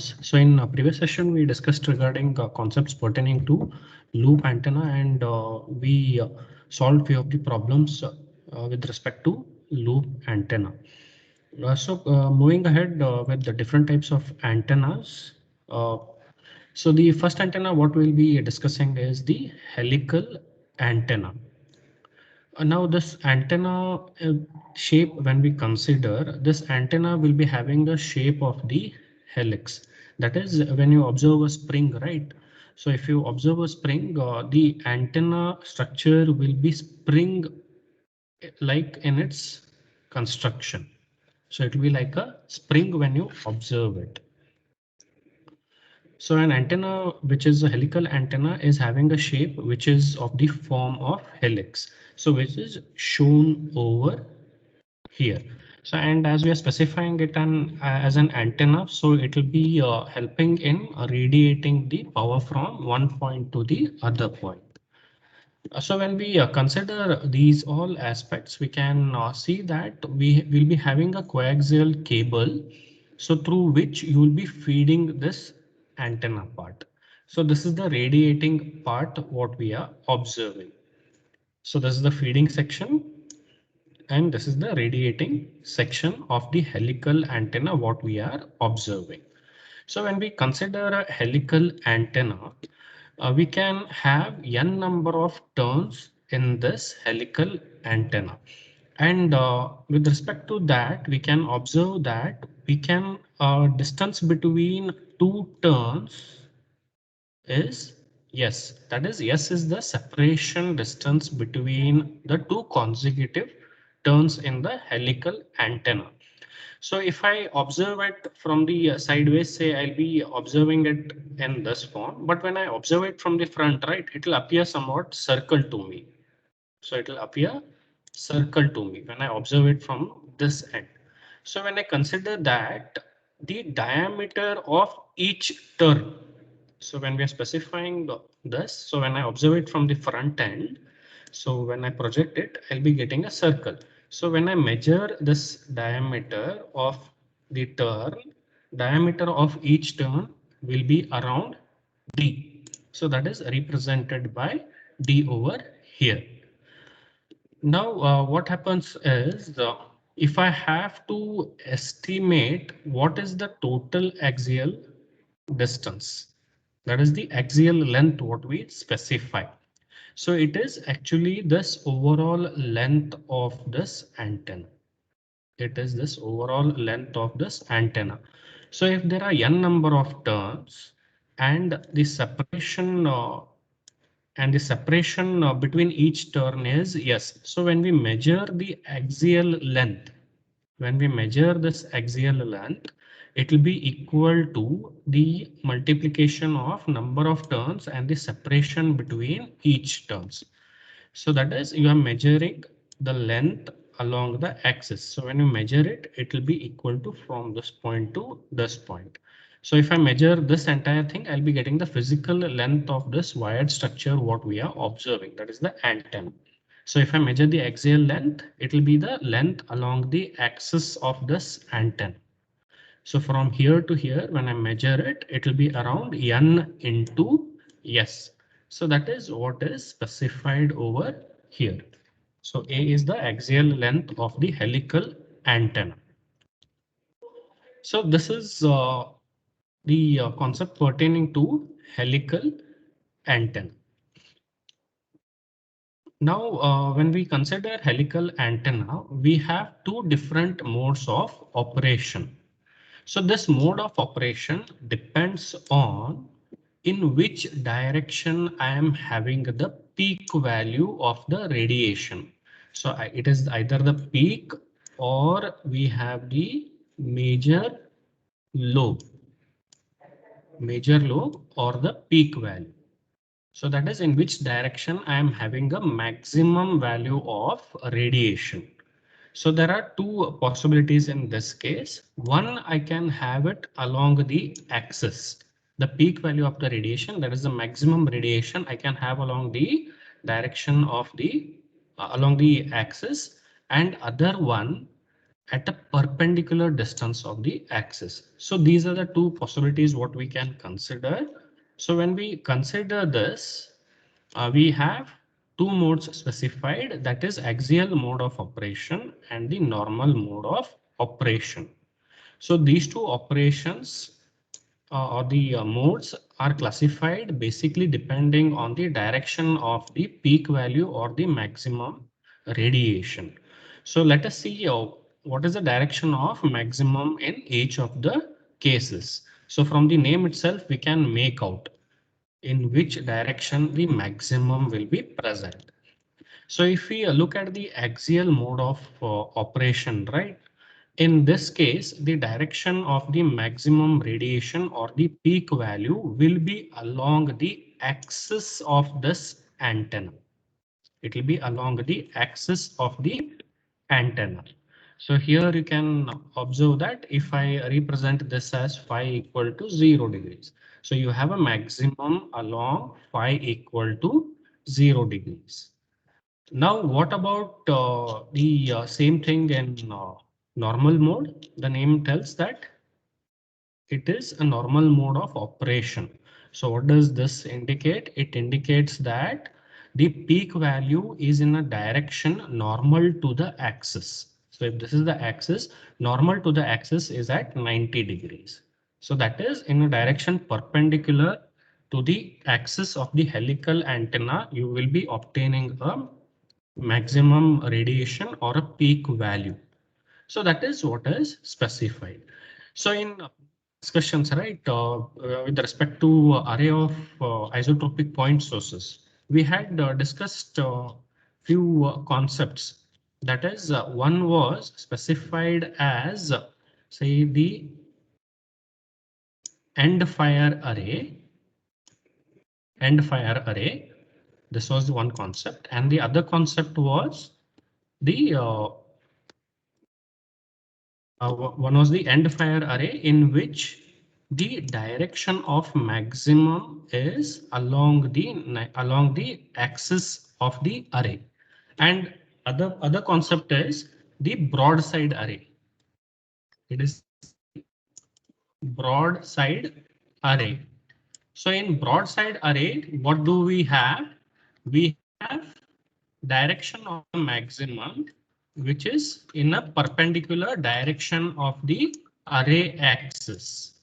antennas. So in previous session, we discussed regarding concepts pertaining to loop antenna, and we solved few of the problems with respect to loop antenna. Moving ahead with the different types of antennas. Uh, so the first antenna what we'll be discussing is the helical antenna. Now this antenna shape, when we consider this antenna will be having a shape of the helix. That is when you observe a spring, right? So if you observe a spring, the antenna structure will be spring like in its construction. So it will be like a spring when you observe it. So an antenna which is a helical antenna is having a shape which is of the form of helix. So which is shown over here. So and as we are specifying it as an antenna, so it will be helping in radiating the power from one point to the other point. So when we consider these all aspects, we can see that we will be having a coaxial cable, so through which you will be feeding this antenna part. So this is the radiating part what we are observing. So this is the feeding section, and this is the radiating section of the helical antenna what we are observing. So when we consider a helical antenna, we can have n number of turns in this helical antenna. And with respect to that, we can observe that we can distance between two turns is yes. That is yes is the separation distance between the two consecutive turns in the helical antenna. So if I observe it from the sideways, say I'll be observing it in this form, but when I observe it from the front, right, it will appear somewhat circle to me. So it will appear circle to me when I observe it from this end. So when I consider that the diameter of each turn, so when we are specifying this, so when I observe it from the front end, so when I project it, I'll be getting a circle. So when I measure this diameter of the turn, diameter of each turn will be around d. So that is represented by d over here. Now, what happens is if I have to estimate what is the total axial distance, that is the axial length what we specify. So it is actually this overall length of this antenna. It is this overall length of this antenna. So if there are n number of turns and the separation between each turn is yes. So when we measure the axial length, when we measure this axial length, it will be equal to the multiplication of number of turns and the separation between each turns. So that is you are measuring the length along the axis. So when you measure it, it will be equal to from this point to this point. So if I measure this entire thing, I'll be getting the physical length of this wired structure what we are observing, that is the antenna. So if I measure the axial length, it will be the length along the axis of this antenna. So from here to here, when I measure it, it will be around n into s. So that is what is specified over here. So A is the axial length of the helical antenna. So this is the concept pertaining to helical antenna. Now, when we consider helical antenna, we have two different modes of operation. So this mode of operation depends on in which direction I am having the peak value of the radiation. So it is either the peak or we have the major lobe, or the peak value. So that is in which direction I am having a maximum value of radiation. So there are two possibilities in this case. One, I can have it along the axis. The peak value of the radiation, that is the maximum radiation I can have along the direction of the along the axis. And other one, at a perpendicular distance of the axis. So these are the two possibilities what we can consider. So when we consider this, we have two modes specified, that is axial mode of operation and the normal mode of operation. So these two operations or the modes are classified basically depending on the direction of the peak value or the maximum radiation. So let us see what is the direction of maximum in each of the cases. So from the name itself, we can make out in which direction the maximum will be present. So if we look at the axial mode of operation, right? In this case, the direction of the maximum radiation or the peak value will be along the axis of this antenna. It will be along the axis of the antenna. So here you can observe that if I represent this as phi equal to 0 degrees. So you have a maximum along phi equal to 0 degrees. Now, what about the same thing in normal mode? The name tells that it is a normal mode of operation. So what does this indicate? It indicates that the peak value is in a direction normal to the axis. So if this is the axis, normal to the axis is at 90 degrees. So that is in a direction perpendicular to the axis of the helical antenna, you will be obtaining a maximum radiation or a peak value. So that is what is specified. So in discussions, right, with respect to array of isotropic point sources, we had discussed few concepts. That is, one was specified as, say, the end fire array. End fire array. This was the one concept, and the other concept was the one was the end fire array in which the direction of maximum is along the axis of the array, and other concept is the broadside array. It is broadside array. So in broadside array, what do we have? We have direction of the maximum, which is in a perpendicular direction of the array axis.